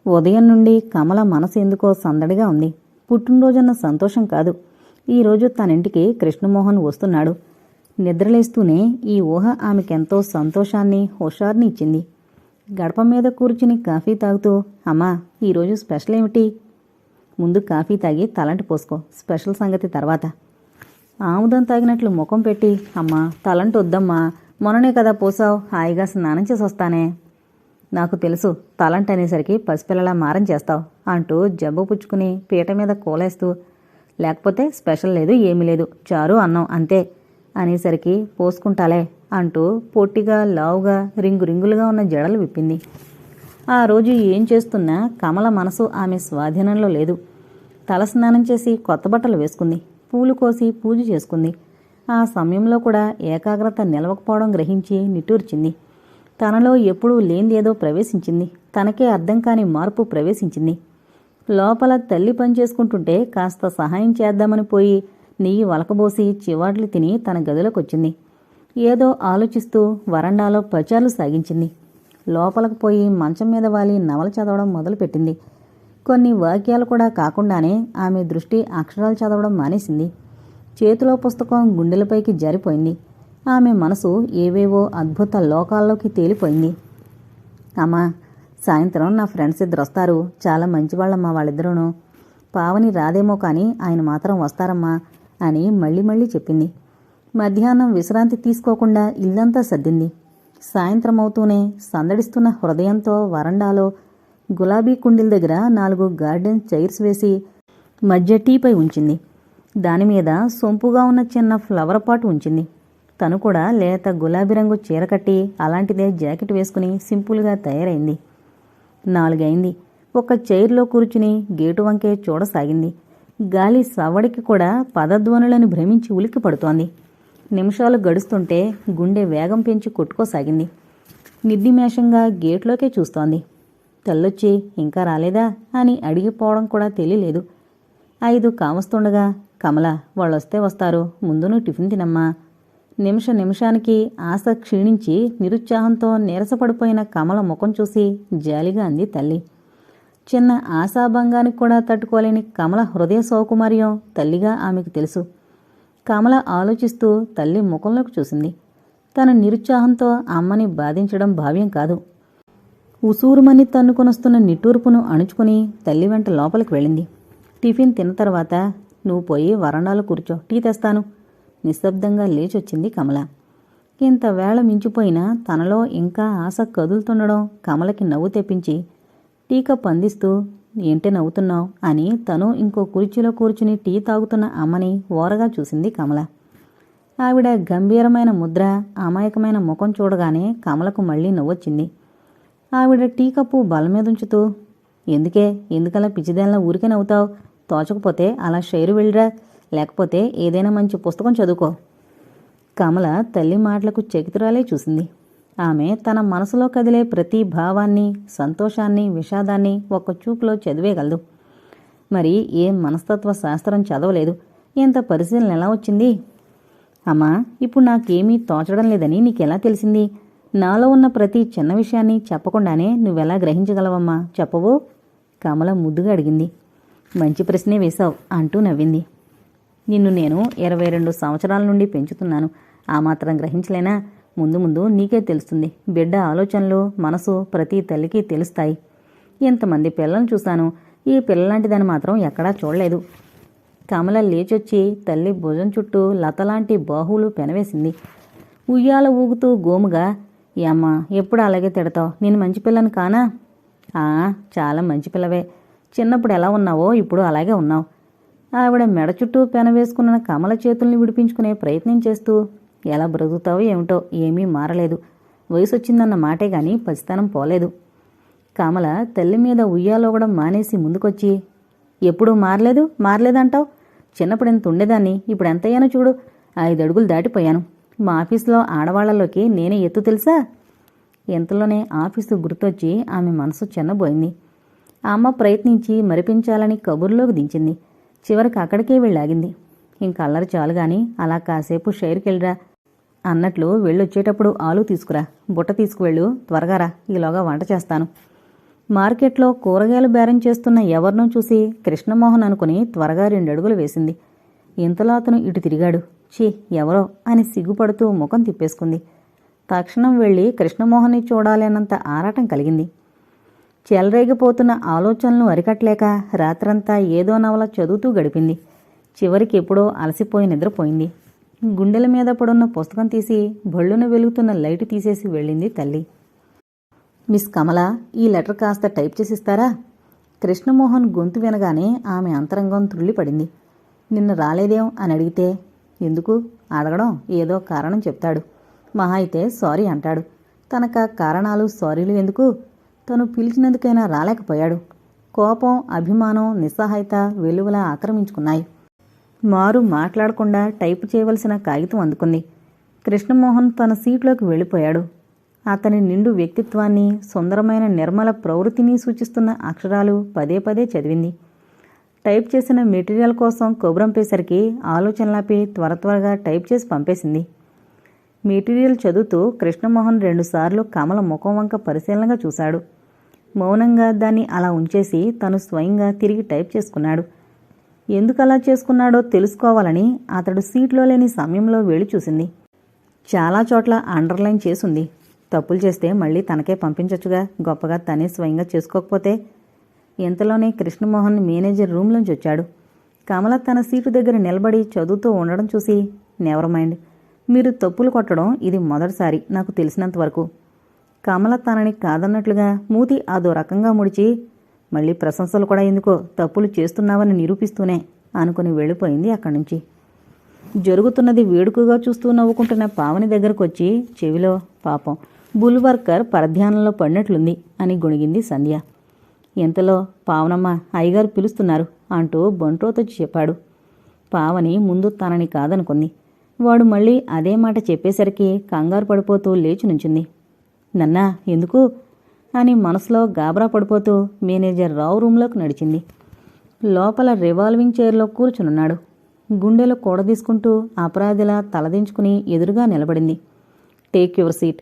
ఉదయం నుండి కమల మనసు ఎందుకో సందడిగా ఉంది. పుట్టినరోజన్న సంతోషం కాదు. ఈరోజు తనింటికి కృష్ణమోహన్ వస్తున్నాడు. నిద్రలేస్తూనే ఈ ఊహ ఆమెకెంతో సంతోషాన్ని, హుషారుని ఇచ్చింది. గడప మీద కూర్చుని కాఫీ తాగుతూ, అమ్మా ఈరోజు స్పెషల్ ఏమిటి? ముందు కాఫీ తాగి తలంటి పోసుకో, స్పెషల్ సంగతి తర్వాత. ఆముదం తాగినట్లు ముఖం పెట్టి, అమ్మా తలంటి వద్దమ్మా, మొన్ననే కదా పోసావు, హాయిగా స్నానం చేసి వస్తానే. నాకు తెలుసు, తలంటి అనేసరికి పసిపిల్లలా మారం చేస్తావు అంటూ జబ్బు పుచ్చుకుని పీట మీద కూలేస్తూ, లేకపోతే స్పెషల్ లేదు, ఏమీ లేదు, చారు అన్నం అంతే అనేసరికి పోసుకుంటాలే అంటూ పొట్టిగా లావుగా రింగులుగా ఉన్న జడలు విప్పింది. ఆ రోజు ఏం చేస్తున్నా కమల మనసు ఆమె స్వాధీనంలో లేదు. తలస్నానం చేసి కొత్త బట్టలు వేసుకుంది, పూలు కోసి పూజ చేసుకుంది. ఆ సమయంలో కూడా ఏకాగ్రత నిలవకపోవడం గ్రహించి నిట్టూర్చింది. తనలో ఎప్పుడూ లేనిదేదో ప్రవేశించింది. తనకే అర్థం కాని మార్పు ప్రవేశించింది. లోపల తల్లి పనిచేసుకుంటుంటే కాస్త సహాయం చేద్దామని పోయి నెయ్యి వలకబోసి చివాట్లు తిని తన గదిలోకొచ్చింది. ఏదో ఆలోచిస్తూ వరండాలో పచార్లు సాగించింది. లోపలకు పోయి మంచం మీద వాలి నవల చదవడం మొదలుపెట్టింది. కొన్ని వాక్యాలు కూడా కాకుండానే ఆమె దృష్టి అక్షరాలు చదవడం మానేసింది. చేతిలో పుస్తకం గుండెలపైకి జారిపోయింది. ఆమె మనసు ఏవేవో అద్భుత లోకాల్లోకి తేలిపోయింది. అమ్మా సాయంత్రం నా ఫ్రెండ్స్ ఇద్దరు వస్తారు, చాలా మంచివాళ్ళమ్మా వాళ్ళిద్దరూను. పావని రాదేమో కానీ ఆయన మాత్రం వస్తారమ్మా అని మళ్ళీ చెప్పింది. మధ్యాహ్నం విశ్రాంతి తీసుకోకుండా ఇల్లంతా సర్దింది. సాయంత్రం అవుతూనే సందడిస్తున్న హృదయంతో వరండాలో గులాబీ కుండీల దగ్గర 4 గార్డెన్ చైర్స్ వేసి మధ్య టీపై ఉంచింది. దానిమీద సొంపుగా ఉన్న చిన్న ఫ్లవర్ పాట్ ఉంచింది. తను కూడా లేత గులాబీ రంగు చీర కట్టి అలాంటిదే జాకెట్ వేసుకుని సింపుల్గా తయారైంది. 4 అయింది. ఒక చైర్లో కూర్చుని గేటు వంకే చూడసాగింది. గాలి సవ్వడికి కూడా పదధ్వనులను భ్రమించి ఉలిక్కి పడుతోంది. నిమిషాలు గడుస్తుంటే గుండె వేగం పెంచి కొట్టుకోసాగింది. నిర్నిమేషంగా గేట్లోకే చూస్తోంది. తల్లొచ్చి ఇంకా రాలేదా అని అడిగిపోవడం కూడా తెలియలేదు. 5 కావస్తుండగా, కమల వాళ్ళొస్తే వస్తారు, ముందు నువ్వు టిఫిన్ తినమ్మా. నిమిషానికి ఆశ క్షీణించి నిరుత్సాహంతో నీరసపడిపోయిన కమల ముఖం చూసి జాలిగా అంది తల్లి. చిన్న ఆశాభంగానికి కూడా తట్టుకోలేని కమల హృదయ సౌకుమార్యం తల్లిగా ఆమెకు తెలుసు. కమల ఆలోచిస్తూ తల్లి ముఖంలోకి చూసింది. తన నిరుత్సాహంతో అమ్మని బాధించడం భావ్యం కాదు. ఉసూరుమని తన్నుకొనొస్తున్న నిట్టూర్పును అణుచుకుని తల్లి వెంట లోపలికి వెళ్ళింది. టిఫిన్ తిన్న తర్వాత, నువ్వు పోయి వరండాలో కూర్చో, టీ తెస్తాను. నిశ్శబ్దంగా లేచొచ్చింది కమల. ఇంతవేళ మించిపోయినా తనలో ఇంకా ఆశ కదులుతుండడం కమలకి నవ్వు తెప్పించి, టీ కప్ అందిస్తూ, ఏంటే నవ్వుతున్నావు అని తను ఇంకో కుర్చీలో కూర్చుని టీ తాగుతున్న అమ్మని ఓరగా చూసింది కమల. ఆవిడ గంభీరమైన ముద్ర, అమాయకమైన ముఖం చూడగానే కమలకు మళ్లీ నవ్వొచ్చింది. ఆవిడ టీ కప్పు బలమీదుంచుతూ, ఎందుకలా పిచ్చిదేళ్ళ ఊరికే నవ్వుతావు? తోచకపోతే అలా షైరు వెళ్ళిరా, లేకపోతే ఏదైనా మంచి పుస్తకం చదువుకో. కమల తల్లి మాటలకు చకితురాలే చూసింది. ఆమె తన మనసులో కదిలే ప్రతి భావాన్ని, సంతోషాన్ని, విషాదాన్ని ఒక్క చూపులో చదివేగలదు. మరి ఏ మనస్తత్వ శాస్త్రం చదవలేదు, ఎంత పరిశీలన ఎలా వచ్చింది? అమ్మా ఇప్పుడు నాకేమీ తోచడం లేదని నీకెలా తెలిసింది? నాలో ఉన్న ప్రతి చిన్న విషయాన్ని చెప్పకుండానే నువ్వెలా గ్రహించగలవమ్మా, చెప్పవు? కమల ముద్దుగా అడిగింది. మంచి ప్రశ్నే వేశావు అంటూ నవ్వింది. నిన్ను నేను 22 సంవత్సరాల నుండి పెంచుతున్నాను, ఆ మాత్రం గ్రహించలేనా? ముందు నీకే తెలుస్తుంది. బిడ్డ ఆలోచనలు, మనసు ప్రతి తల్లికి తెలుస్తాయి. ఎంతమంది పిల్లలను చూశాను, ఈ పిల్లలాంటిదని మాత్రం ఎక్కడా చూడలేదు. కమల లేచొచ్చి తల్లి భుజం చుట్టూ లతలాంటి బాహువులు పెనవేసింది. ఉయ్యాల ఊగుతూ గోముగా, ఏమ్మా ఎప్పుడు అలాగే తిడతావు, నేను మంచి పిల్లని కానా? చాలా మంచి పిల్లవే, చిన్నప్పుడు ఎలా ఉన్నావో ఇప్పుడు అలాగే ఉన్నావు. ఆవిడ మెడ చుట్టూ పెనవేసుకున్న కమల చేతుల్ని విడిపించుకునే ప్రయత్నం చేస్తూ, ఎలా బ్రతుకుతావో ఏమిటో, ఏమీ మారలేదు. వయసు వచ్చిందన్న మాటే గాని పసితనం పోలేదు. కమల తల్లి మీద ఉయ్యాలోగడం మానేసి ముందుకొచ్చి, ఎప్పుడూ మారలేదంటావు? చిన్నప్పుడు ఎంత ఉండేదాన్ని, ఇప్పుడు ఎంతయ్యానో చూడు, 5 అడుగులు దాటిపోయాను. మా ఆఫీసులో ఆడవాళ్లలోకి నేనే ఎత్తు తెలుసా? ఎంతలోనే ఆఫీసు గుర్తొచ్చి ఆమె మనసు చిన్నబోయింది. అమ్మ ప్రయత్నించి మరిపించాలని కబుర్లోకి దించింది. చివరికి అక్కడికే వెళ్ళాగింది. ఇంకల్లరి చాలు గాని అలా కాసేపు షైర్కెళ్ళరా అన్నట్లు వెళ్ళొచ్చేటప్పుడు ఆలు తీసుకురా, బుట్ట తీసుకువెళ్ళు, త్వరగా రా, ఈలోగా వంట చేస్తాను. మార్కెట్లో కూరగాయలు బేరం చేస్తున్న ఎవరినో చూసి కృష్ణమోహన్ అనుకుని త్వరగా 2 అడుగులు వేసింది. ఇంతలో అతను ఇటు తిరిగాడు. ఛీ, ఎవరో అని సిగ్గుపడుతూ ముఖం తిప్పేసుకుంది. తక్షణం వెళ్లి కృష్ణమోహన్ని చూడాలి అన్నంత ఆరాటం కలిగింది. చెలరేగిపోతున్న ఆలోచనలు అరికట్టలేక రాత్రంతా ఏదో నవల చదువుతూ గడిపింది. చివరికి ఎప్పుడో అలసిపోయి నిద్రపోయింది. గుండెల మీద పడున్న పుస్తకం తీసి బళ్ళున వెలుగుతున్న లైటు తీసేసి వెళ్ళింది తల్లి. మిస్ కమల, ఈ లెటర్ కాస్త టైప్ చేసిస్తారా? కృష్ణమోహన్ గొంతు వినగానే ఆమె అంతరంగం త్రుళ్ళిపడింది. నిన్న రాలేదేం అని అడిగితే, ఎందుకు అడగడం, ఏదో కారణం చెప్తాడు. మహా అయితే సారీ అంటాడు. తనక కారణాలు సారీలు ఎందుకు? తను పిలిచినందుకైనా రాలేకపోయాడు. కోపం, అభిమానం, నిస్సహాయత వెలువలా ఆక్రమించుకున్నాయి. మారు మాట్లాడకుండా టైపు చేయవలసిన కాగితం అందుకుంది. కృష్ణమోహన్ తన సీట్లోకి వెళ్ళిపోయాడు. అతని నిండు వ్యక్తిత్వాన్ని, సుందరమైన నిర్మల ప్రవృత్తిని సూచిస్తున్న అక్షరాలు పదే పదే చదివింది. టైప్ చేసిన మెటీరియల్ కోసం కొబురంపేసరికి ఆలోచనలాపి త్వరగా టైప్ చేసి పంపేసింది. మెటీరియల్ చదువుతూ కృష్ణమోహన్ 2 సార్లు కమల ముఖం వంక పరిశీలనగా చూశాడు. మౌనంగా దాన్ని అలా ఉంచేసి తను స్వయంగా తిరిగి టైప్ చేసుకున్నాడు. ఎందుకలా చేసుకున్నాడో తెలుసుకోవాలని అతడు సీట్లో లేని సమయంలో వెళ్ళి చూసింది. చాలా చోట్ల అండర్లైన్ చేసుంది. తప్పులు చేస్తే మళ్ళీ తనకే పంపించచ్చుగా, గొప్పగా తనే స్వయంగా చేసుకోకపోతే. ఇంతలోనే కృష్ణమోహన్ మేనేజర్ రూమ్లోంచి వచ్చాడు. కమల తన సీటు దగ్గర నిలబడి చదువుతూ ఉండడం చూసి, నెవర్ మైండ్, మీరు తప్పులు కొట్టడం ఇది మొదటిసారి నాకు తెలిసినంతవరకు. కమల తనని కాదన్నట్లుగా మూతి అదో రకంగా ముడిచి, మళ్ళీ ప్రశంసలు కూడా ఎందుకో, తప్పులు చేస్తున్నావని నిరూపిస్తూనే అనుకుని వెళ్ళిపోయింది అక్కడి నుంచి. జరుగుతున్నది వేడుకగా చూస్తూ నవ్వుకుంటున్న పావని దగ్గరకు వచ్చి చెవిలో, పాపం బుల్వర్కర్ పరధ్యానంలో పడినట్లుంది అని గొణిగింది సంధ్య. ఇంతలో, పావనమ్మ, అయ్యగారు పిలుస్తున్నారు అంటూ బంట్రోతొచ్చి చెప్పాడు. పావని ముందు తనని కాదనుకుంది. వాడు మళ్ళీ అదే మాట చెప్పేసరికి కంగారు పడిపోతూ లేచి నుంచింది. నన్నా, ఎందుకు అని మనసులో గాబరా పడిపోతూ మేనేజర్ రావు రూంలోకి నడిచింది. లోపల రివాల్వింగ్ చైర్లో కూర్చునున్నాడు. గుండెలో కూడదీసుకుంటూ అపరాధిలా తలదించుకుని ఎదురుగా నిలబడింది. Take your seat.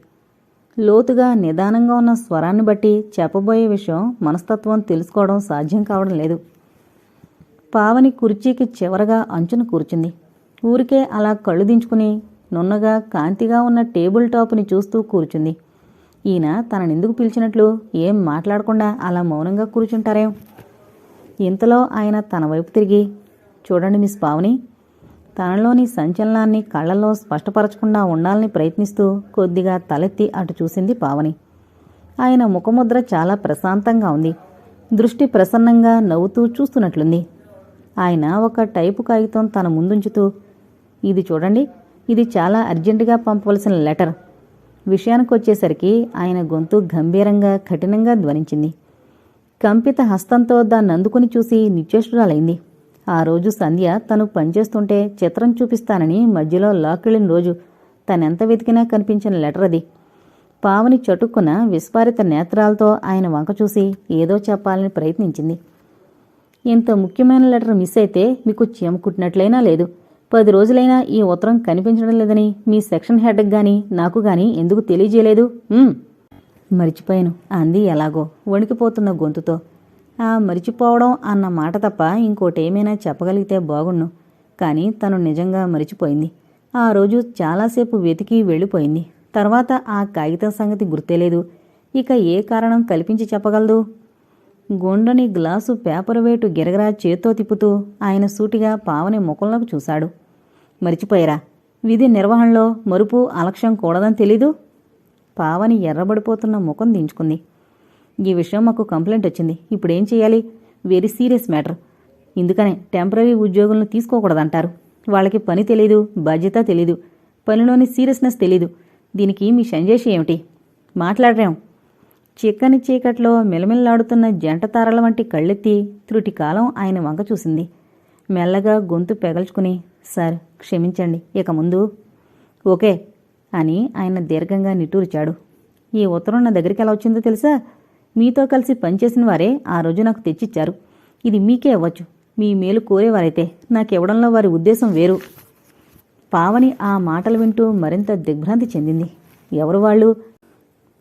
లోతుగా నిదానంగా ఉన్న స్వరాన్ని బట్టి చెప్పబోయే విషయం, మనస్తత్వం తెలుసుకోవడం సాధ్యం కావడం లేదు. పావని కుర్చీకి చివరగా అంచున కూర్చుంది. ఊరికే అలా కళ్ళు దించుకుని నున్నగా కాంతిగా ఉన్న టేబుల్ టాప్ని చూస్తూ కూర్చుంది. ఈయన తననెందుకు పిలిచినట్లు ఏం మాట్లాడకుండా అలా మౌనంగా కూర్చుంటారేం? ఇంతలో ఆయన తన వైపు తిరిగి, చూడండి మిస్ పావని. తనలోని సంచలనాన్ని కళ్లలో స్పష్టపరచకుండా ఉండాలని ప్రయత్నిస్తూ కొద్దిగా తలెత్తి అటు చూసింది పావని. ఆయన ముఖముద్ర చాలా ప్రశాంతంగా ఉంది. దృష్టి ప్రసన్నంగా నవ్వుతూ చూస్తున్నట్లుంది. ఆయన ఒక టైపు కాగితం తన ముందుంచుతూ, ఇది చూడండి, ఇది చాలా అర్జెంటుగా పంపవలసిన లెటర్. విషయానికొచ్చేసరికి ఆయన గొంతు గంభీరంగా, కఠినంగా ధ్వనించింది. కంపిత హస్తంతో దాన్ని అందుకుని చూసి నిశ్చేష్టురాలైంది. ఆ రోజు సంధ్య తను పనిచేస్తుంటే చిత్రం చూపిస్తానని మధ్యలో లాక్కెళ్ళిన రోజు తనెంత వెతికినా కనిపించిన లెటర్ అది. పావని చటుక్కున విస్ఫారిత నేత్రాలతో ఆయన వంక చూసి ఏదో చెప్పాలని ప్రయత్నించింది. ఇంత ముఖ్యమైన లెటర్ మిస్ అయితే మీకు చీమ కుట్టినట్లయినా లేదు. 10 రోజులైనా ఈ ఉత్తరం కనిపించడం లేదని మీ సెక్షన్ హెడ్కి గాని నాకు గాని ఎందుకు తెలియజేయలేదు? మరిచిపోయాను అంది ఎలాగో వణికిపోతున్న గొంతుతో. ఆ మరిచిపోవడం అన్న మాట తప్ప ఇంకోటేమైనా చెప్పగలిగితే బాగుండు. కానీ తను నిజంగా మరిచిపోయింది. ఆ రోజు చాలాసేపు వెతికి వెళ్ళిపోయింది. తర్వాత ఆ కాగితం సంగతి గుర్తేలేదు. ఇక ఏ కారణం కల్పించి చెప్పగలదు? గుండని గ్లాసు పేపర్ వేటు గిరగరా చేత్తో తిప్పుతూ ఆయన సూటిగా పావని ముఖంలోకి చూశాడు. మరిచిపోయారా? విధి నిర్వహణలో మరుపు, అలక్ష్యం కూడదని తెలీదు? పావని ఎర్రబడిపోతున్న ముఖం దించుకుంది. ఈ విషయం మాకు కంప్లైంట్ వచ్చింది. ఇప్పుడేం చేయాలి? Very serious matter. ఇందుకనే టెంపరీ ఉద్యోగులను తీసుకోకూడదంటారు. వాళ్ళకి పని తెలీదు, బాధ్యత తెలీదు, పనిలోని సీరియస్నెస్ తెలీదు. దీనికి మీ సంజేషి ఏమిటి? మాట్లాడరేం? చిక్కని చీకట్లో మిలమిల్లాడుతున్న జంట తారల వంటి కళ్ళెత్తి త్రుటికాలం ఆయన వంక చూసింది. మెల్లగా గొంతు పెగల్చుకుని, సార్ క్షమించండి, ఇక ముందు. ఓకే అని ఆయన దీర్ఘంగా నిట్టూర్చాడు. ఈ ఉత్తరం నా దగ్గరికి ఎలా వచ్చిందో తెలుసా? మీతో కలిసి పనిచేసిన వారే ఆ రోజు నాకు తెచ్చిచ్చారు. ఇది మీకే ఇవ్వచ్చు. మీ మేలు కోరేవారైతే నాకివ్వడంలో వారి ఉద్దేశం వేరు. పావని ఆ మాటలు వింటూ మరింత దిగ్భ్రాంతి చెందింది. ఎవరు వాళ్ళు?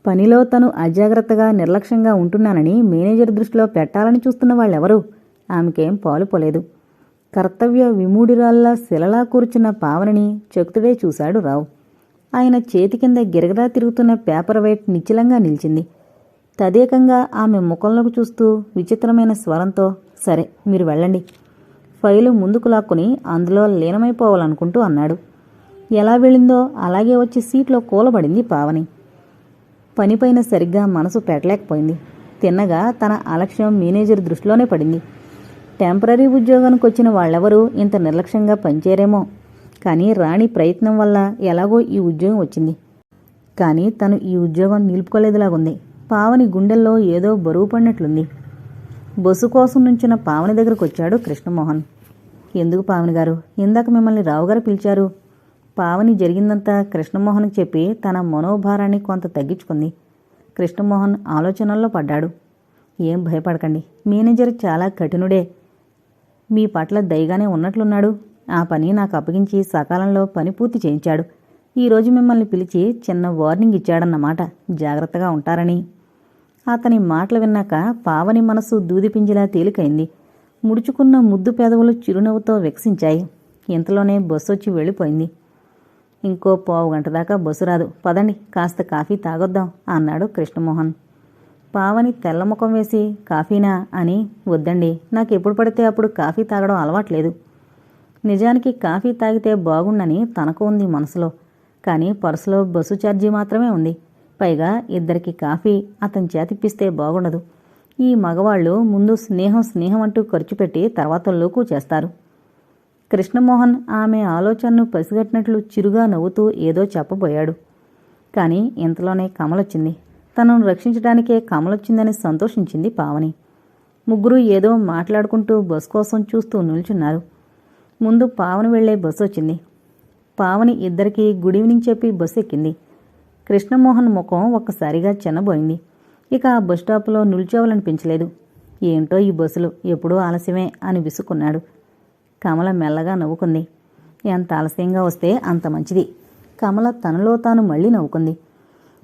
పనిలో తను అజాగ్రత్తగా నిర్లక్ష్యంగా ఉంటున్నానని మేనేజర్ దృష్టిలో పెట్టాలని చూస్తున్న వాళ్ళెవరూ ఆమెకేం పాలుపోలేదు. కర్తవ్య విమూఢురాల్లా శిలలా కూర్చున్న పావనిని చకుతుడే చూశాడు రావు. ఆయన చేతి కింద గిరగిరా తిరుగుతున్న పేపర్ వెయిట్ నిశ్చలంగా నిలిచింది. తదేకంగా ఆమె ముఖంలోకి చూస్తూ విచిత్రమైన స్వరంతో, సరే మీరు వెళ్ళండి, ఫైలు ముందుకు లాక్కుని అందులో లీనమైపోవాలనుకుంటూ అన్నాడు. ఎలా వెళ్ళిందో అలాగే వచ్చి సీట్లో కూలబడింది పావని. పనిపైన సరిగ్గా మనసు పెట్టలేకపోయింది. తిన్నగా తన అలక్ష్యం మేనేజర్ దృష్టిలోనే పడింది. టెంపరీ ఉద్యోగానికి వచ్చిన వాళ్ళెవరూ ఇంత నిర్లక్ష్యంగా పనిచేయరేమో, కానీ రాణి ప్రయత్నం వల్ల ఎలాగో ఈ ఉద్యోగం వచ్చింది. కానీ తను ఈ ఉద్యోగం నిలుపుకోలేదులాగుంది. పావని గుండెల్లో ఏదో బరువు పడినట్లుంది. బస్సు కోసం నుంచిన పావని దగ్గరకు వచ్చాడు కృష్ణమోహన్. ఎందుకు పావని గారు, ఇందాక మిమ్మల్ని రావుగారు పిలిచారు? పావని జరిగిందంతా కృష్ణమోహన్కి చెప్పి తన మనోభారాన్ని కొంత తగ్గించుకుంది. కృష్ణమోహన్ ఆలోచనల్లో పడ్డాడు. ఏం భయపడకండి, మేనేజర్ చాలా కఠినుడే. మీ పట్ల దయగానే ఉన్నట్లున్నాడు. ఆ పని నాకు అప్పగించి సకాలంలో పని పూర్తి చేయించాడు. ఈరోజు మిమ్మల్ని పిలిచి చిన్న వార్నింగ్ ఇచ్చాడన్నమాట, జాగ్రత్తగా ఉంటారని. అతని మాటలు విన్నాక పావని మనసు దూదిపింజిలా తేలికైంది. ముడుచుకున్న ముద్దు పెదవులు చిరునవ్వుతో వికసించాయి. ఇంతలోనే బస్సు వచ్చి వెళ్ళిపోయింది. ఇంకో పావుగంట దాకా బస్సు రాదు, పదండి కాస్త కాఫీ తాగొద్దాం అన్నాడు కృష్ణమోహన్. పావని తెల్లముఖం వేసి, కాఫీనా అని, వద్దండి, నాకు ఎప్పుడు పడితే అప్పుడు కాఫీ తాగడం అలవాట్లేదు. నిజానికి కాఫీ తాగితే బాగుండని తనకు ఉంది మనసులో. కానీ పర్సులో బస్సు ఛార్జీ మాత్రమే ఉంది. పైగా ఇద్దరికి కాఫీ అతని చేతిప్పిస్తే బాగుండదు. ఈ మగవాళ్ళు ముందు స్నేహం స్నేహం అంటూ ఖర్చు పెట్టి తర్వాత లోకు చేస్తారు. కృష్ణమోహన్ ఆమె ఆలోచనను పసిగట్టినట్లు చిరుగా నవ్వుతూ ఏదో చెప్పబోయాడు. కానీ ఇంతలోనే కమలొచ్చింది. తనను రక్షించడానికే కమలొచ్చిందని సంతోషించింది పావని. ముగ్గురు ఏదో మాట్లాడుకుంటూ బస్ కోసం చూస్తూ నిల్చున్నారు. ముందు పావని వెళ్లే బస్సు వచ్చింది. పావని ఇద్దరికీ గుడ్ ఈవినింగ్ చెప్పి బస్సు ఎక్కింది. కృష్ణమోహన్ ముఖం ఒక్కసారిగా చిన్నబోయింది. ఇక ఆ బస్టాప్లో నిల్చోవాలనిపించలేదు. ఏంటో ఈ బస్సులు ఎప్పుడూ ఆలస్యమే అని విసుక్కున్నాడు. కమల మెల్లగా నవ్వుకుంది. ఎంత ఆలస్యంగా వస్తే అంత మంచిది. కమల తనలో తాను మళ్లీ నవ్వుకుంది.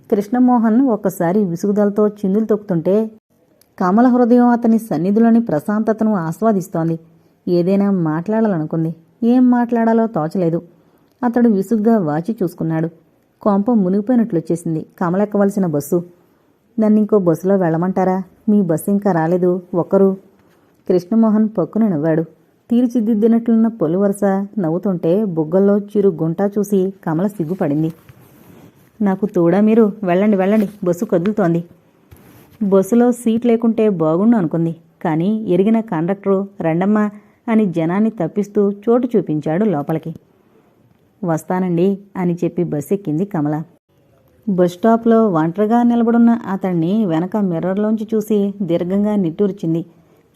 కృష్ణమోహన్ ఒక్కసారి విసుగుదలతో చిందులు తొక్కుతుంటే కమల హృదయం అతని సన్నిధిలోని ప్రశాంతతను ఆస్వాదిస్తోంది. ఏదైనా మాట్లాడాలనుకుంది. ఏం మాట్లాడాలో తోచలేదు. అతడు విసుగ్గా వాచి చూసుకున్నాడు. కొంప మునిగిపోయినట్లొచ్చేసింది కమలెక్కవలసిన బస్సు. నన్నింకో బస్సులో వెళ్ళమంటారా? మీ బస్సు ఇంకా రాలేదు ఒక్కరు. కృష్ణమోహన్ పక్కున నవ్వాడు. తీర్చిదిద్దినట్లున్న పొలి వరుస నవ్వుతుంటే బుగ్గల్లో చిరు గుంటా చూసి కమల సిగ్గుపడింది. నాకు తోడా మీరు? వెళ్ళండి వెళ్ళండి, బస్సు కదులుతోంది. బస్సులో సీట్ లేకుంటే బాగుండు అనుకుంది. కానీ ఎరిగిన కండక్టరు రండమ్మా అని జనాన్ని తప్పిస్తూ చోటు చూపించాడు లోపలికి. వస్తానండి అని చెప్పి బస్సు ఎక్కింది కమల. బస్టాప్లో ఒంటరిగా నిలబడున్న అతన్ని వెనక మిర్రర్లోంచి చూసి దీర్ఘంగా నిట్టూర్చింది.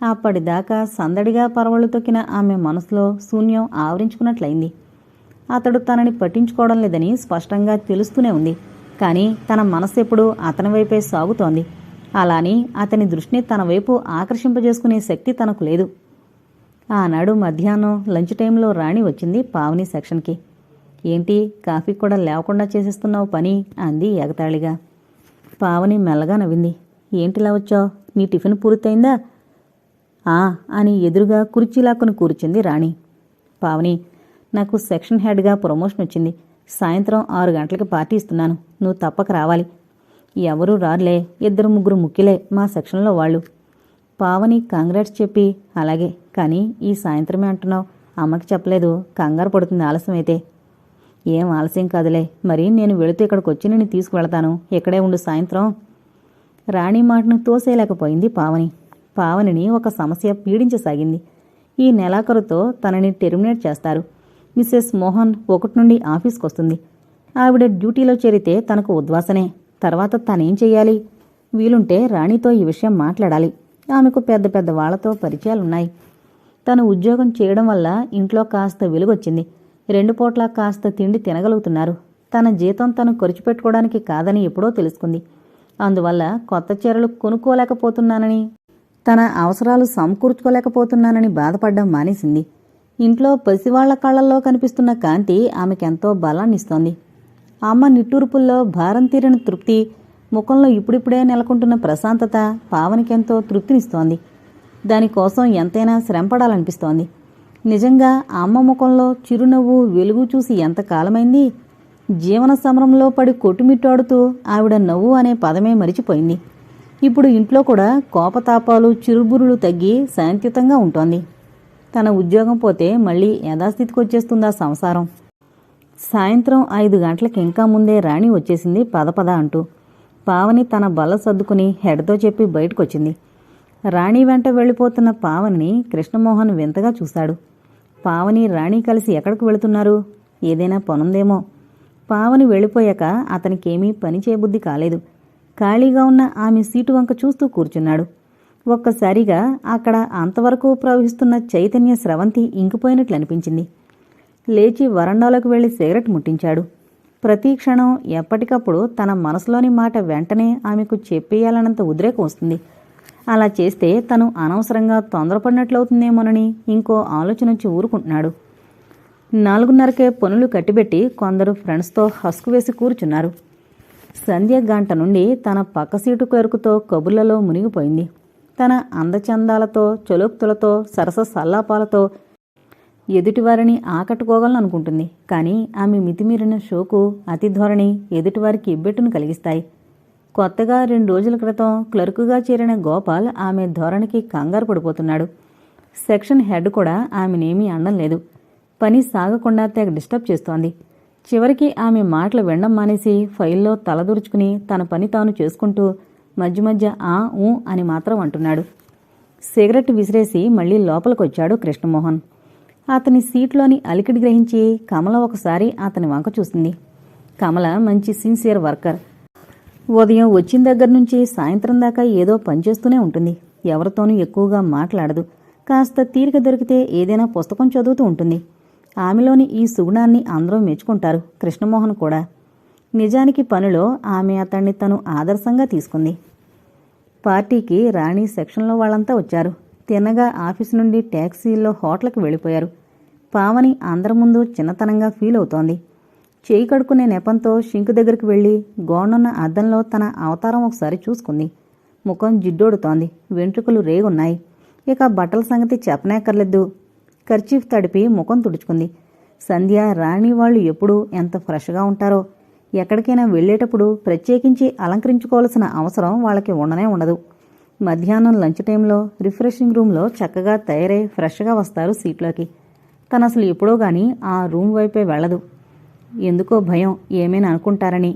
అప్పటిదాకా సందడిగా పరవళ్లు తొక్కిన ఆమె మనసులో శూన్యం ఆవరించుకున్నట్లయింది. అతడు తనని పట్టించుకోవడం లేదని స్పష్టంగా తెలుస్తూనే ఉంది. కానీ తన మనస్సెప్పుడూ అతని వైపే సాగుతోంది. అలాని అతని దృష్టిని తన వైపు ఆకర్షింపజేసుకునే శక్తి తనకు లేదు. ఆనాడు మధ్యాహ్నం లంచ్ టైంలో రాణి వచ్చింది పావని సెక్షన్కి. ఏంటి, కాఫీ కూడా లేవకుండా చేసేస్తున్నావు పని అంది ఎగతాళిగా. పావని మెల్లగా నవ్వింది. ఏంటిలా వచ్చావు? నీ టిఫిన్ పూర్తయిందా? అని ఎదురుగా కుర్చీలాక్కుని కూర్చుంది రాణి. పావని, నాకు సెక్షన్ హెడ్గా ప్రమోషన్ వచ్చింది. సాయంత్రం 6 గంటలకి పార్టీ ఇస్తున్నాను. నువ్వు తప్పక రావాలి. ఎవరూ రారులే, 2-3 ముఖ్యులే మా సెక్షన్లో వాళ్ళు. పావని కంగ్రాట్స్ చెప్పి, అలాగే, కానీ ఈ సాయంత్రమే అంటున్నావు, అమ్మకి చెప్పలేదు, కంగారు పడుతుంది ఆలస్యమైతే. ఏం ఆలస్యం కాదులే, మరి నేను వెళుతూ ఇక్కడికి వచ్చి నేను తీసుకువెళతాను, ఇక్కడే ఉండు సాయంత్రం. రాణి మాటను తోసేయలేకపోయింది పావని. పావనిని ఒక సమస్య పీడించసాగింది. ఈ నెలాఖరుతో తనని టెర్మినేట్ చేస్తారు. మిసెస్ మోహన్ 1 నుండి ఆఫీస్కొస్తుంది. ఆవిడ డ్యూటీలో చేరితే తనకు ఉద్వాసనే. తర్వాత తనేం చెయ్యాలి? వీలుంటే రాణితో ఈ విషయం మాట్లాడాలి. ఆమెకు పెద్ద పెద్ద వాళ్లతో పరిచయాలున్నాయి. తను ఉద్యోగం చేయడం వల్ల ఇంట్లో కాస్త వెలుగొచ్చింది. 2 పూట్లా కాస్త తిండి తినగలుగుతున్నారు. తన జీతం తను ఖర్చు పెట్టుకోవడానికి కాదని ఎప్పుడో తెలుసుకుంది. అందువల్ల కొత్త చీరలు కొనుక్కోలేకపోతున్నానని, తన అవసరాలు సమకూర్చుకోలేకపోతున్నానని బాధపడ్డం మానేసింది. ఇంట్లో పసివాళ్ల కళ్లల్లో కనిపిస్తున్న కాంతి ఆమెకెంతో బలాన్నిస్తోంది. అమ్మ నిట్టూర్పుల్లో భారం తీరిన తృప్తి ముఖంలో ఇప్పుడిప్పుడే నెలకొంటున్న ప్రశాంతత పావనికెంతో తృప్తినిస్తోంది. దానికోసం ఎంతైనా శ్రమపడాలనిపిస్తోంది. నిజంగా అమ్మ ముఖంలో చిరునవ్వు వెలుగు చూసి ఎంతకాలమైంది. జీవన సమరంలో పడి కొట్టుమిట్టాడుతూ ఆవిడ నవ్వు అనే పదమే మరిచిపోయింది. ఇప్పుడు ఇంట్లో కూడా కోపతాపాలు చిరుబురులు తగ్గి శాంతియుతంగా ఉంటోంది. తన ఉద్యోగం పోతే మళ్ళీ యథాస్థితికి వచ్చేస్తుందా సంసారం. సాయంత్రం 5 గంటలకు ఇంకా ముందే రాణి వచ్చేసింది పద అంటూ. పావని తన బల్ల సర్దుకుని హెడ్తో చెప్పి బయటకొచ్చింది. రాణి వెంట వెళ్ళిపోతున్న పావనిని కృష్ణమోహన్ వింతగా చూశాడు. పావని రాణి కలిసి ఎక్కడికి వెళుతున్నారు? ఏదైనా పనుందేమో. పావని వెళ్ళిపోయాక అతనికేమీ పని చేయబుద్ధి కాలేదు. ఖాళీగా ఉన్న ఆమె సీటు వంక చూస్తూ కూర్చున్నాడు. ఒక్కసారిగా అక్కడ అంతవరకు ప్రవహిస్తున్న చైతన్య స్రవంతి ఇంకిపోయినట్లు అనిపించింది. లేచి వరండాలోకి వెళ్లి సిగరెట్ ముట్టించాడు. ప్రతి క్షణం ఎప్పటికప్పుడు తన మనసులోని మాట వెంటనే ఆమెకు చెప్పేయాలన్నంత ఉద్రేకం వస్తుంది. అలా చేస్తే తను అనవసరంగా తొందరపడినట్లవుతుందేమోనని ఇంకో ఆలోచన వచ్చి ఊరుకుంటున్నాడు. 4:30కే పనులు కట్టిబెట్టి కొందరు ఫ్రెండ్స్తో హస్కు వేసి కూర్చున్నారు. సంధ్య గంట నుండి తన పక్క సీటు కొరుకుతో కబుర్లలో మునిగిపోయింది. తన అందచందాలతో చొలోక్తులతో సరస సల్లాపాలతో ఎదుటివారిని ఆకట్టుకోగలననుకుంటుంది. కానీ ఆమె మితిమీరిన షోకు అతి ధోరణి ఎదుటివారికి ఇబ్బెట్టును కలిగిస్తాయి. కొత్తగా 2 రోజుల క్రితం క్లర్కుగా చేరిన గోపాల్ ఆమె ధోరణికి కంగారు పడిపోతున్నాడు. సెక్షన్ హెడ్ కూడా ఆమెనేమీ అనడం లేదు. పని సాగకుండా తెగ డిస్టర్బ్ చేస్తోంది. చివరికి ఆమె మాటలు వినడం మానేసి ఫైల్లో తలదూర్చుకుని తన పని తాను చేసుకుంటూ మధ్య మధ్య ఆ ఊ అని మాత్రం అంటున్నాడు. సిగరెట్ విసిరేసి మళ్లీ లోపలికొచ్చాడు కృష్ణమోహన్. అతని సీట్లోని అలికిడి గ్రహించి కమల ఒకసారి అతని వంక చూసింది. కమల మంచి సిన్సియర్ వర్కర్. ఉదయం వచ్చిన దగ్గర నుంచి సాయంత్రం దాకా ఏదో పనిచేస్తూనే ఉంటుంది. ఎవరితోనూ ఎక్కువగా మాట్లాడదు. కాస్త తీరిక దొరికితే ఏదైనా పుస్తకం చదువుతూ ఉంటుంది. ఆమెలోని ఈ సుగుణాన్ని అందరూ మెచ్చుకుంటారు, కృష్ణమోహన్ కూడా. నిజానికి పనిలో ఆమె అతన్ని తను ఆదర్శంగా తీసుకుంది. పార్టీకి రాణి సెక్షన్లో వాళ్ళంతా వచ్చారు. తిన్నగా ఆఫీసు నుండి ట్యాక్సీల్లో హోటల్కి వెళ్ళిపోయారు. పావని అందరి ముందు చిన్నతనంగా ఫీల్ అవుతోంది. చేయి కడుక్కునే నెపంతో షింకు దగ్గరికి వెళ్లి గోడనున్న అద్దంలో తన అవతారం ఒకసారి చూసుకుంది. ముఖం జిడ్డోడుతోంది. వెంట్రుకలు రేగున్నాయి. ఇక బట్టల సంగతి చెప్పనేక్కర్లేదు. కర్చీఫ్ తడిపి ముఖం తుడుచుకుంది. సంధ్య, రాణి వాళ్ళు ఎప్పుడూ ఎంత ఫ్రెష్గా ఉంటారో. ఎక్కడికైనా వెళ్లేటప్పుడు ప్రత్యేకించి అలంకరించుకోవాల్సిన అవసరం వాళ్ళకి ఉండనే ఉండదు. మధ్యాహ్నం లంచ్ టైంలో రిఫ్రెషింగ్ రూమ్లో చక్కగా తయారై ఫ్రెష్గా వస్తారు సీట్లోకి. తను అసలు ఎప్పుడో గాని ఆ రూమ్ వైపే వెళ్లదు. ఎందుకో భయం, ఏమైనా అనుకుంటారని.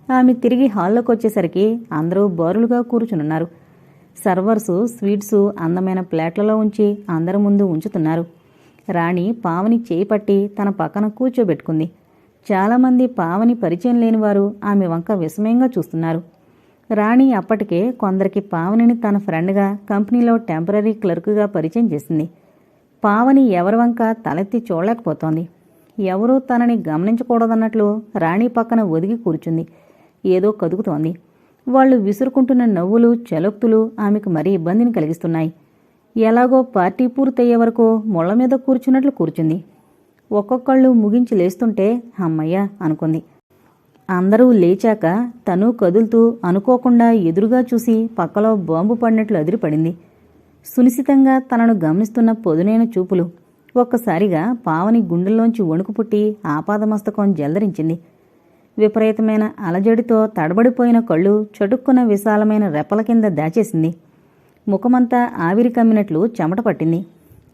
ఆమె తిరిగి హాల్లోకి వచ్చేసరికి అందరూ బారులుగా కూర్చునున్నారు. సర్వర్సు స్వీట్సు అందమైన ప్లేట్లలో ఉంచి అందరి ముందు ఉంచుతున్నారు. రాణి పావని చేయి పట్టి తన పక్కన కూర్చోబెట్టుకుంది. చాలామంది పావని పరిచయం లేనివారు ఆమె వంక విస్మయంగా చూస్తున్నారు. రాణి అప్పటికే కొందరికి పావనిని తన ఫ్రెండ్గా కంపెనీలో టెంపరరీ క్లర్కుగా పరిచయం చేసింది. పావని ఎవరి వంక తలెత్తి చూడలేకపోతోంది. ఎవరూ తనని గమనించకూడదన్నట్లు రాణి పక్కన ఒదిగి కూర్చుంది. ఏదో కదుకుతోంది. వాళ్లు విసురుకుంటున్న నవ్వులు చలోక్తులు ఆమెకు మరీ ఇబ్బందిని కలిగిస్తున్నాయి. ఎలాగో పార్టీ పూర్తయ్యే వరకు ముళ్ల మీద కూర్చున్నట్లు కూర్చుంది. ఒక్కొక్కళ్ళు ముగించి లేస్తుంటే అమ్మయ్య అనుకుంది. అందరూ లేచాక తను కదులుతూ అనుకోకుండా ఎదురుగా చూసి పక్కలో బాంబు పడినట్లు అదిరిపడింది. సునిశితంగా తనను గమనిస్తున్న పొదునైన చూపులు. ఒక్కసారిగా పావని గుండెల్లోంచి వణుకు పుట్టి ఆపాదమస్తకం జల్దరించింది. విపరీతమైన అలజడితో తడబడిపోయిన కళ్ళు చటుక్కున విశాలమైన రెప్పల కింద దాచేసింది. ముఖమంతా ఆవిరి కమ్మినట్లు చెమట పట్టింది.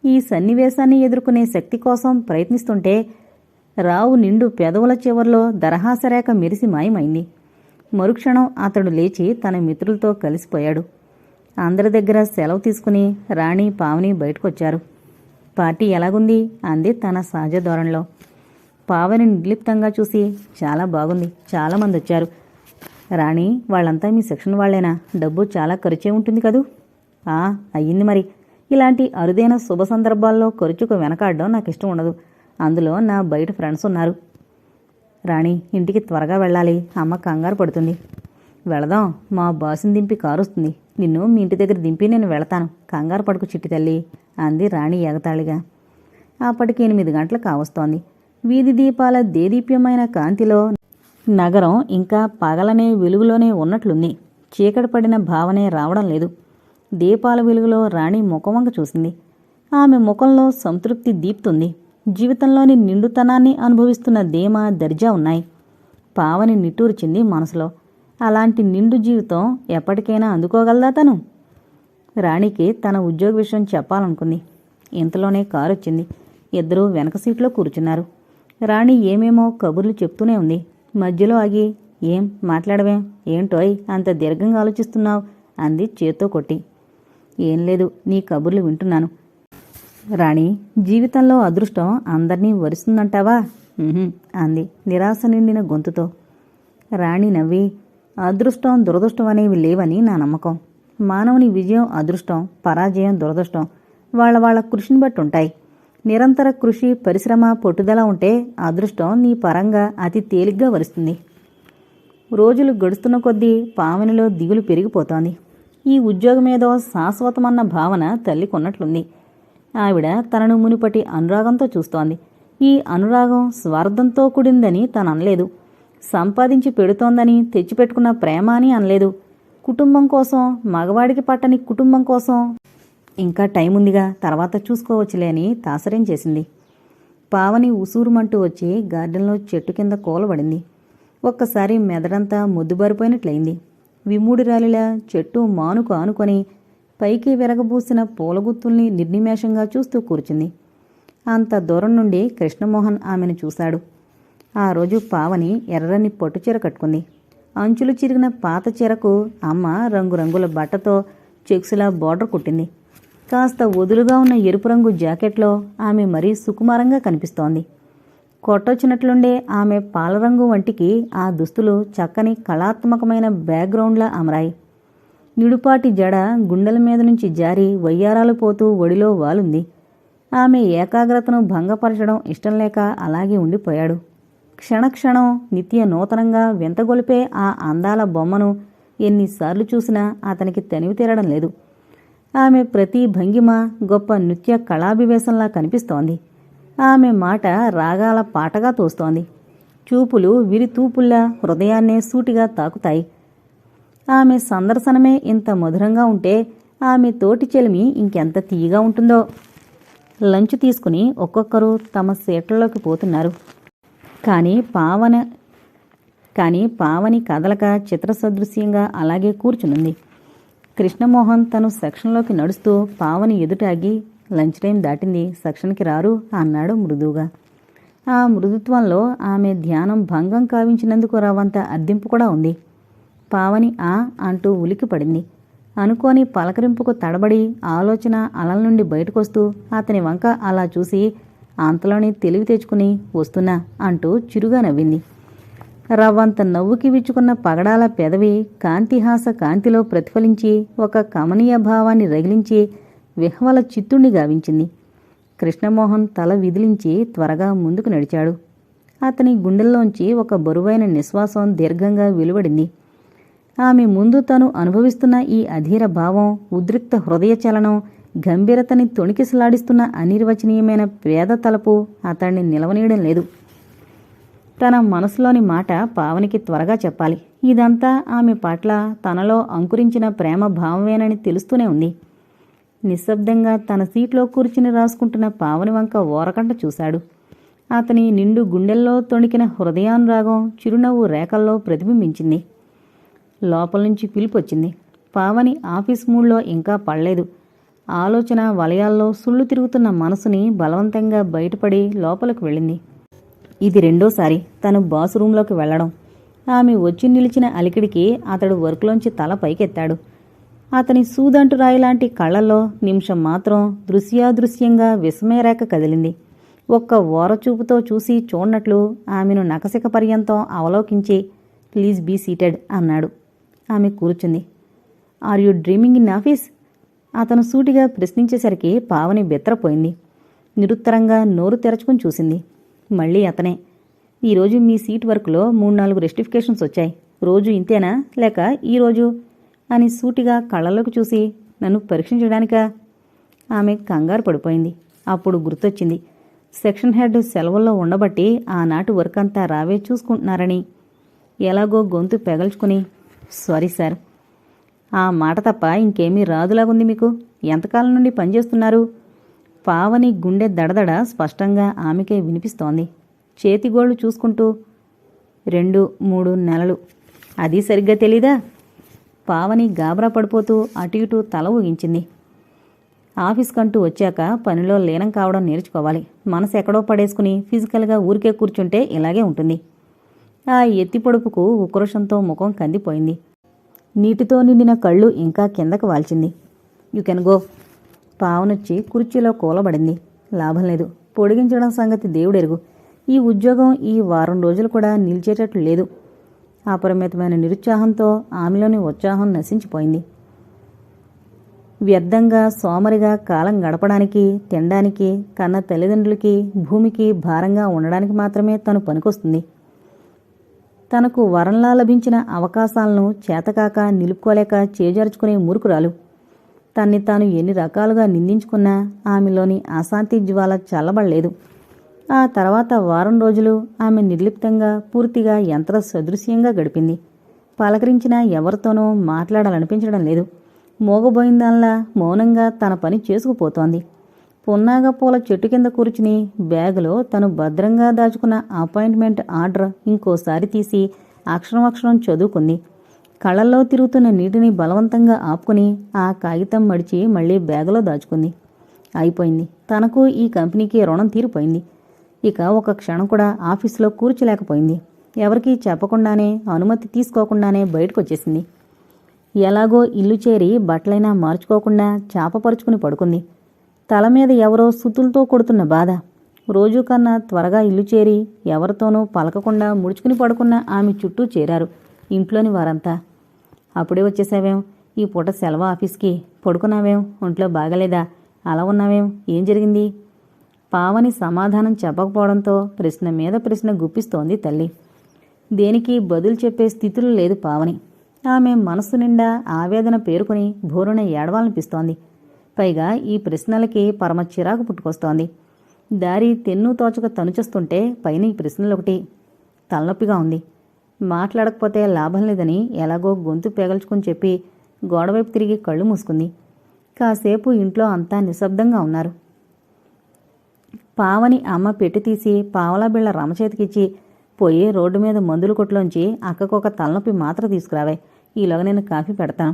ఈ సన్నివేశాన్ని ఎదుర్కొనే శక్తి కోసం ప్రయత్నిస్తుంటే రావు నిండు పెదవుల చివర్లో దరహాసరేఖ మెరిసి మాయమైంది. మరుక్షణం అతడు లేచి తన మిత్రులతో కలిసిపోయాడు. అందరి దగ్గర సెలవు తీసుకుని రాణి పావని బయటకొచ్చారు. పార్టీ ఎలాగుంది అంది తన సహజ ధోరణిలో. పావని నిర్లిప్తంగా చూసి చాలా బాగుంది, చాలామంది వచ్చారు. రాణి, వాళ్ళంతా మీ సెక్షన్ వాళ్లేనా? డబ్బు చాలా ఖర్చే ఉంటుంది కదూ? అయ్యింది మరి. ఇలాంటి అరుదైన శుభ సందర్భాల్లో ఖర్చుకు వెనకాడడం నాకు ఇష్టం ఉండదు. అందులో నా బయట ఫ్రెండ్స్ ఉన్నారు. రాణి, ఇంటికి త్వరగా వెళ్ళాలి. అమ్మ కంగారు పడుతుంది. వెళదాం, మా బాసుని దింపి కారు వస్తుంది. నిన్ను మీ ఇంటి దగ్గర దింపి నేను వెళతాను. కంగారు పడుకు చిట్టి తల్లి అంది రాణి ఎగతాళిగా. అప్పటికి 8 గంటలు కావస్తోంది. వీధి దీపాల దేదీప్యమైన కాంతిలో నగరం ఇంకా పగలనే వెలుగులోనే ఉన్నట్లుంది. చీకటి పడిన భావనే రావడం లేదు. దీపాల వెలుగులో రాణి ముఖవంక చూసింది. ఆమె ముఖంలో సంతృప్తి దీప్తుంది. జీవితంలోని నిండుతనాన్ని అనుభవిస్తున్న ధీమా దర్జా ఉన్నాయి. పావని నిట్టూర్చింది మనసులో. అలాంటి నిండు జీవితం ఎప్పటికైనా అందుకోగలదా తను? రాణికి తన ఉద్యోగ విషయం చెప్పాలనుకుంది. ఇంతలోనే కారొచ్చింది. ఇద్దరూ వెనక సీట్లో కూర్చున్నారు. రాణి ఏమేమో కబుర్లు చెప్తూనే ఉంది. మధ్యలో ఆగి, ఏం మాట్లాడవేం? ఏంటోయ్ అంత దీర్ఘంగా ఆలోచిస్తున్నావు? అంది చేత్తో కొట్టి. ఏం లేదు, నీ కబుర్లు వింటున్నాను. రాణి, జీవితంలో అదృష్టం అందర్నీ వరిస్తుందంటావా? అంది నిరాశ నిండిన గొంతుతో. రాణి నవ్వి, అదృష్టం దురదృష్టం అనేవి లేవని నా నమ్మకం. మానవుని విజయం అదృష్టం, పరాజయం దురదృష్టం వాళ్ళ కృషిని బట్టి ఉంటాయి. నిరంతర కృషి, పరిశ్రమ, పట్టుదల ఉంటే అదృష్టం నీ పరంగా అతి తేలిగ్గా వరుస్తుంది. రోజులు గడుస్తున్న కొద్దీ పావనిలో దిగులు పెరిగిపోతోంది. ఈ ఉద్యోగమేదో శాశ్వతమన్న భావన తల్లికొన్నట్లుంది. ఆవిడ తనను మునుపటి అనురాగంతో చూస్తోంది. ఈ అనురాగం స్వార్థంతో కూడిందని తననలేదు. సంపాదించి పెడుతోందని తెచ్చిపెట్టుకున్న ప్రేమ అని అనలేదు. కుటుంబం కోసం, మగవాడికి పట్టని కుటుంబం కోసం ఇంకా టైం ఉందిగా, తర్వాత చూసుకోవచ్చులే అని తాసరేం చేసింది. పావని ఉసూరుమంటూ వచ్చి గార్డెన్లో చెట్టు కింద కూలబడింది. ఒక్కసారి మెదడంతా ముద్దుబారిపోయినట్లయింది. విమూడిరాలిలా చెట్టు మానుకు ఆనుకొని పైకి విరగబూసిన పూలగుత్తుల్ని నిర్నిమేషంగా చూస్తూ కూర్చుంది. అంత దూరం నుండి కృష్ణమోహన్ ఆమెను చూశాడు. ఆ రోజు పావని ఎర్రని పట్టుచీర కట్టుకుంది. అంచులు చిరిగిన పాత చీరకు అమ్మ రంగురంగుల బట్టతో చెక్సులా బోర్డర్ కుట్టింది. కాస్త వదులుగా ఉన్న ఎరుపు రంగు జాకెట్లో ఆమె మరీ సుకుమారంగా కనిపిస్తోంది. కొట్టొచ్చినట్లుండే ఆమె పాలరంగు వంటికి ఆ దుస్తులు చక్కని కళాత్మకమైన బ్యాక్గ్రౌండ్లా అమరాయి. నిడుపాటి జడ గుండెల మీద నుంచి జారి వయ్యారాలు పోతూ ఒడిలో వాలుంది. ఆమె ఏకాగ్రతను భంగపరచడం ఇష్టం లేక అలాగే ఉండిపోయాడు. క్షణక్షణం నిత్య నూతనంగా వింతగొలిపే ఆ అందాల బొమ్మను ఎన్నిసార్లు చూసినా అతనికి తనివి తీరడం లేదు. ఆమె ప్రతి భంగిమ గొప్ప నృత్య కళాభివేశంలా కనిపిస్తోంది. ఆమె మాట రాగాల పాటగా తోస్తోంది. చూపులు విరితూపుల్లా హృదయాన్నే సూటిగా తాకుతాయి. ఆమె సందర్శనమే ఇంత మధురంగా ఉంటే ఆమె తోటి చెలిమి ఇంకెంత తీయగా ఉంటుందో. లంచ్ తీసుకుని ఒక్కొక్కరు తమ సీట్లలోకి పోతున్నారు. కానీ పావని కదలక చిత్రసదృశ్యంగా అలాగే కూర్చునుంది. కృష్ణమోహన్ తను సెక్షన్లోకి నడుస్తూ పావని ఎదుటాగి, లంచ్ టైం దాటింది, సెక్షన్కి రారు అన్నాడు మృదువుగా. ఆ మృదుత్వంలో ఆమె ధ్యానం భంగం కావించినందుకు రావంత అర్థింపు కూడా ఉంది. పావని అంటూ ఉలికి పడింది. అనుకోని పలకరింపుకు తడబడి ఆలోచన అలల నుండి బయటకొస్తూ అతని వంక అలా చూసి అంతలోనే తెలివి తెచ్చుకుని వస్తున్నా అంటూ చిరుగా నవ్వింది. రవ్వంత నవ్వుకి విచ్చుకున్న పగడాల పెదవి కాంతిహాస కాంతిలో ప్రతిఫలించి ఒక కమనీయ భావాన్ని రగిలించి విహ్వల చిత్తుణ్ణి గావించింది. కృష్ణమోహన్ తల విదిలించి త్వరగా ముందుకు నడిచాడు. అతని గుండెల్లోంచి ఒక బరువైన నిశ్వాసం దీర్ఘంగా వెలువడింది. ఆమె ముందు తను అనుభవిస్తున్న ఈ అధీర భావం, ఉద్రిక్త హృదయ చలనం, గంభీరతని తొణికిసలాడిస్తున్న అనిర్వచనీయమైన పేద తలపు అతన్ని నిలవనీయడం లేదు. తన మనసులోని మాట పావనికి త్వరగా చెప్పాలి. ఇదంతా ఆమె పట్ల తనలో అంకురించిన ప్రేమ భావమేనని తెలుస్తూనే ఉంది. నిశ్శబ్దంగా తన సీట్లో కూర్చుని రాసుకుంటున్న పావని వంక ఓరకంట చూశాడు. అతని నిండు గుండెల్లో తొణికిన హృదయానురాగం చిరునవ్వు రేఖల్లో ప్రతిబింబించింది. లోపల నుంచి పిలుపొచ్చింది. పావని ఆఫీస్ మూడ్లో ఇంకా పడలేదు. ఆలోచన వలయాల్లో సుళ్ళు తిరుగుతున్న మనసుని బలవంతంగా బయటపడి లోపలికి వెళ్ళింది. ఇది రెండోసారి తను బాస్ రూంలోకి వెళ్లడం. ఆమె వచ్చి నిలిచిన అలికిడికి అతడు వర్క్లోంచి తల పైకెత్తాడు. అతని సూదంటు రాయిలాంటి కళ్లల్లో నిమిషం మాత్రం దృశ్యాదృశ్యంగా విస్మయరేఖ కదిలింది. ఒక్క ఓరచూపుతో చూసి చూడనట్లు ఆమెను నకసిక పర్యంతం అవలోకించి, ప్లీజ్ బీ సీటెడ్ అన్నాడు. ఆమె కూర్చుంది. Are you dreaming in office? అతను సూటిగా ప్రశ్నించేసరికి పావని బెత్తరపోయింది. నిరుత్తరంగా నోరు తెరచుకుని చూసింది. మళ్ళీ అతనే. ఈరోజు మీ సీట్ వర్క్లో 3-4 రెస్టిఫికేషన్స్ వచ్చాయి. రోజు ఇంతేనా లేక ఈరోజు అని సూటిగా కళ్ళలోకి చూసి, నన్ను పరీక్షించడానికా? ఆమె కంగారు పడిపోయింది. అప్పుడు గుర్తొచ్చింది, సెక్షన్ హెడ్ సెలవుల్లో ఉండబట్టి ఆనాటి వర్క్ అంతా రావే చూసుకుంటున్నారని. ఎలాగో గొంతు పెగల్చుకుని, సారీ సార్. ఆ మాట తప్ప ఇంకేమీ రాదులాగుంది మీకు. ఎంతకాలం నుండి పనిచేస్తున్నారు? పావని గుండె దడదడ స్పష్టంగా ఆమెకే వినిపిస్తోంది. చేతిగోళ్లు చూసుకుంటూ, 2-3 నెలలు. అది సరిగ్గా తెలీదా? పావని గాబరా పడిపోతూ అటు ఇటూ తల ఊగించింది. ఆఫీస్కంటూ వచ్చాక పనిలో లీనం కావడం నేర్చుకోవాలి. మనసు ఎక్కడో పడేసుకుని ఫిజికల్గా ఊరికే కూర్చుంటే ఇలాగే ఉంటుంది. ఆ ఎత్తి పొడుపుకు ఉక్రోషంతో ముఖం కందిపోయింది. నీటితో నిండిన కళ్ళు ఇంకా కిందకు వాల్చింది. You can go. పావనొచ్చి కుర్చీలో కూలబడింది. లాభం లేదు. పొడిగించడం సంగతి దేవుడెరుగు. ఈ ఉద్యోగం ఈ వారం రోజులు కూడా నిలిచేటట్లు లేదు. అపరిమితమైన నిరుత్సాహంతో ఆమెలోని ఉత్సాహం నశించిపోయింది. వ్యర్థంగా సోమరిగా కాలం గడపడానికి, తినడానికి, కన్న తల్లిదండ్రులకి, భూమికి భారంగా ఉండడానికి మాత్రమే తను పనికొస్తుంది. తనకు వరంలా లభించిన అవకాశాలను చేతకాక నిలుపుకోలేక చేజార్చుకునే మూర్ఖురాలు. తన్ని తాను ఎన్ని రకాలుగా నిందించుకున్నా ఆమెలోని అశాంతి జ్వాల చల్లబడలేదు. ఆ తర్వాత వారం రోజులు ఆమె నిర్లిప్తంగా, పూర్తిగా యంత్ర సదృశ్యంగా గడిపింది. పలకరించినా ఎవరితోనూ మాట్లాడాలనిపించడం లేదు. మోగబోయిందాల్లా మౌనంగా తన పని చేసుకుపోతోంది. పున్నాగ పూల చెట్టు కింద కూర్చుని బ్యాగులో తను భద్రంగా దాచుకున్న అపాయింట్మెంట్ ఆర్డర్ ఇంకోసారి తీసి అక్షరం చదువుకుంది. కళ్ళల్లో తిరుగుతున్న నీటిని బలవంతంగా ఆపుకుని ఆ కాగితం మడిచి మళ్లీ బ్యాగులో దాచుకుంది. అయిపోయింది. తనకు ఈ కంపెనీకి రుణం తీరిపోయింది. ఇక ఒక క్షణం కూడా ఆఫీసులో కూర్చోలేకపోయింది. ఎవరికీ చెప్పకుండానే, అనుమతి తీసుకోకుండానే బయటకొచ్చేసింది. ఎలాగో ఇల్లు చేరి బట్టలైనా మార్చుకోకుండా చాపపరుచుకుని పడుకుంది. తల మీద ఎవరో సుతులతో కొడుతున్న బాధ. రోజు కన్నా త్వరగా ఇల్లు చేరి ఎవరితోనూ పలకకుండా ముడుచుకుని పడుకున్న ఆమె చుట్టూ చేరారు ఇంట్లోని వారంతా. అప్పుడే వచ్చేసావేం? ఈ పూట సెలవు ఆఫీస్కి. పడుకున్నావేం? ఒంట్లో బాగలేదా? అలా ఉన్నావేం? ఏం జరిగింది? పావని సమాధానం చెప్పకపోవడంతో ప్రశ్న మీద ప్రశ్న గుప్పిస్తోంది తల్లి. దేనికి బదులు చెప్పే స్థితిలో లేదు పావని. ఆమె మనస్సు నిండా ఆవేదన పేరుకుని భోరున ఏడవాలనిపిస్తోంది. పైగా ఈ ప్రశ్నలకి పరమ చిరాకు పుట్టుకొస్తోంది. దారి తెన్ను తోచక తనుచేస్తుంటే పైన ఈ ప్రశ్నలొకటి. తలనొప్పిగా ఉంది. మాట్లాడకపోతే లాభం లేదని ఎలాగో గొంతు పెగల్చుకుని చెప్పి గోడవైపు తిరిగి కళ్ళు మూసుకుంది. కాసేపు ఇంట్లో అంతా నిశ్శబ్దంగా ఉన్నారు. పావని అమ్మ పెట్టి తీసి పావలా బిళ్ళ రమచేతికిచ్చి, పోయి రోడ్డు మీద మందుల కొట్లోంచి అక్కకొక తలనొప్పి మాత్ర తీసుకురావే. ఈలోగా నేను కాఫీ పెడతాను.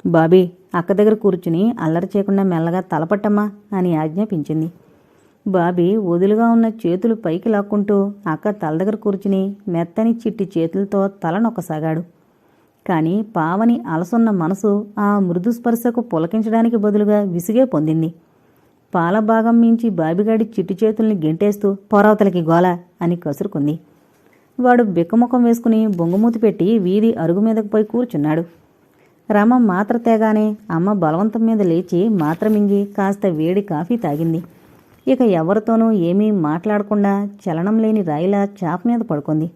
బాబీ అక్క దగ్గర కూర్చుని అల్లరి చేయకుండా మెల్లగా తలపట్టమ్మా అని ఆజ్ఞాపించింది. బాబీ వదులుగా ఉన్న చేతులు పైకి లాక్కుంటూ అక్క తల దగ్గర కూర్చుని మెత్తని చిట్టి చేతులతో తల నొక్కసాగాడు. కాని పావని అలసున్న మనసు ఆ మృదు స్పర్శకు పులకించడానికి బదులుగా విసిగే పొందింది. పాల భాగం మించి బాబిగాడి చిట్టి చేతుల్ని గెంటేస్తూ పొరవతలకి గోల అని కసురుకుంది. వాడు బిక్కముఖం వేసుకుని బొంగుమూతి పెట్టి వీధి అరుగు మీదకు పోయి కూర్చున్నాడు. రమ మాత్ర తేగానే అమ్మ బలవంతం మీద లేచి మాత్ర మింగి కాస్త వేడి కాఫీ తాగింది. ఇక ఎవరితోనూ ఏమీ మాట్లాడకుండా చలనం లేని రాయిలా చాప మీద పడుకుంది.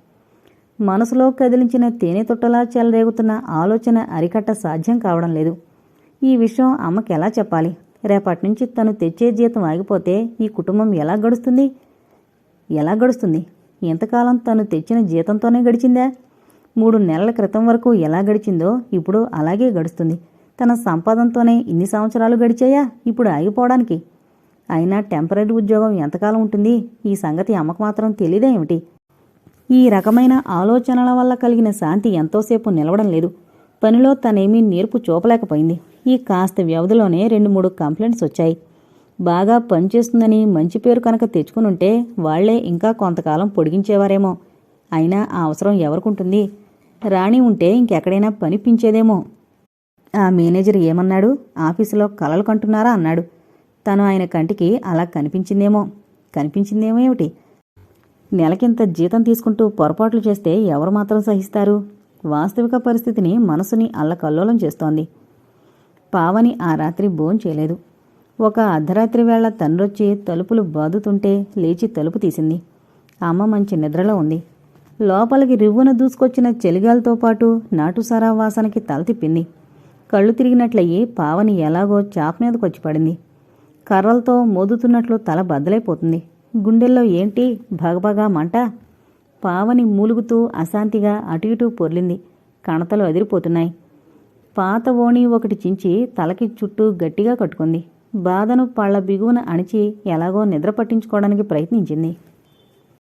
మనసులో కదిలించిన తేనె తొట్టలా చెలరేగుతున్న ఆలోచన అరికట్ట సాధ్యం కావడం లేదు. ఈ విషయం అమ్మకెలా చెప్పాలి? రేపటినుంచి తను తెచ్చే జీతం ఆగిపోతే ఈ కుటుంబం ఎలా గడుస్తుంది? ఎంతకాలం తను తెచ్చిన జీతంతోనే గడిచిందా? 3 నెలల క్రితం వరకు ఎలా గడిచిందో ఇప్పుడు అలాగే గడుస్తుంది. తన సంపాదనతోనే ఇన్ని సంవత్సరాలు గడిచాయా ఇప్పుడు ఆగిపోవడానికి? అయినా టెంపరీ ఉద్యోగం ఎంతకాలం ఉంటుంది? ఈ సంగతి అమ్మకు మాత్రం తెలీదా ఏమిటి? ఈ రకమైన ఆలోచనల వల్ల కలిగిన శాంతి ఎంతోసేపు నిలవడం లేదు. పనిలో తనేమీ నేర్పు చూపలేకపోయింది. ఈ కాస్త వ్యవధిలోనే 2-3 కంప్లైంట్స్ వచ్చాయి. బాగా పనిచేస్తుందని మంచి పేరు కనుక తెచ్చుకునుంటే వాళ్లే ఇంకా కొంతకాలం పొడిగించేవారేమో. అయినా ఆ అవసరం ఎవరికుంటుంది? రాణి ఉంటే ఇంకెక్కడైనా పనిపించేదేమో. ఆ మేనేజర్ ఏమన్నాడు? ఆఫీసులో కలలు కంటున్నారా అన్నాడు. తను ఆయన కంటికి అలా కనిపించిందేమో ఏమిటి? నెలకింత జీతం తీసుకుంటూ పొరపాట్లు చేస్తే ఎవరు మాత్రం సహిస్తారు? వాస్తవిక పరిస్థితిని మనసుని అల్లకల్లోలం చేస్తోంది. పావని ఆ రాత్రి భోంచేయలేదు. ఒక అర్ధరాత్రి వేళ తండ్రొచ్చి తలుపులు బాదుతుంటే లేచి తలుపు తీసింది. అమ్మ మంచి నిద్రలో ఉంది. లోపలికి రివ్వున దూసుకొచ్చిన చలిగాలతో పాటు నాటుసారా వాసనకి తల తిప్పింది. కళ్ళు తిరిగినట్లయి పావని ఎలాగో చాప మీదకొచ్చి పడింది. కర్రలతో మోదుతున్నట్లు తల బద్దలైపోతుంది. గుండెల్లో ఏంటి భగభగా మంట? పావని మూలుగుతూ అశాంతిగా అటు ఇటూ పొర్లింది. కణతలు అదిరిపోతున్నాయి. పాత ఓణి ఒకటి చించి తలకి చుట్టూ గట్టిగా కట్టుకుంది. బాధను పళ్ల బిగువున అణిచి ఎలాగో నిద్ర పట్టించుకోవడానికి ప్రయత్నించింది.